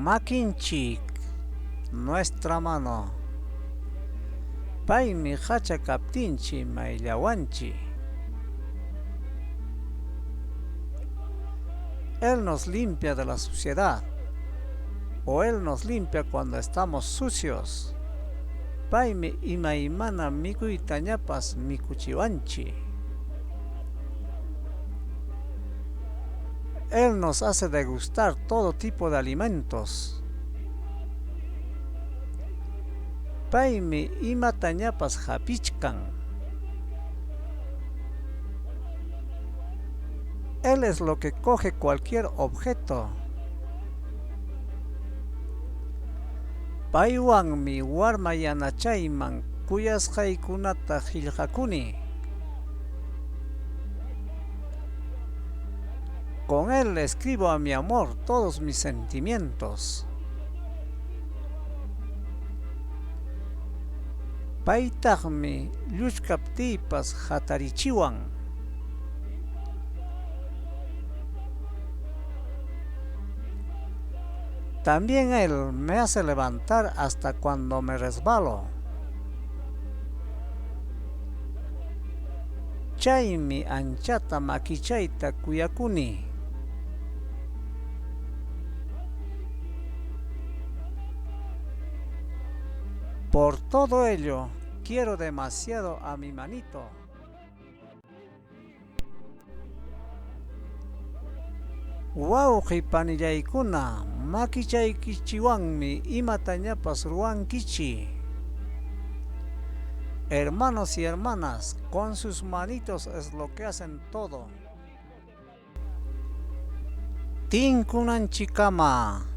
makinchik, nuestra mano. Paymi hacha kaptinchi mayllawanchi. Él nos limpia de la suciedad, o Él nos limpia cuando estamos sucios. Paymi imaymana mikuytañapas mikuchiwanchi. Él nos hace degustar todo tipo de alimentos. Paymi imatañapas hapichkan. Él es lo que coge cualquier objeto. Paywanmi warmayanachayman kuyasqaykunata qillqakuni. Con él le escribo a mi amor todos mis sentimientos. Paytaqmi lluchkaptiypas hatarichiwan. También él me hace levantar hasta cuando me resbalo. Chaymi anchata makichayta kuyakuni. Por todo ello, quiero demasiado a mi manito. Wawqi panillaykuna, makichaykichiwanmi imatañapas ruwankichi. Hermanos y hermanas, con sus manitos es lo que hacen todo. Tinkunanchikama.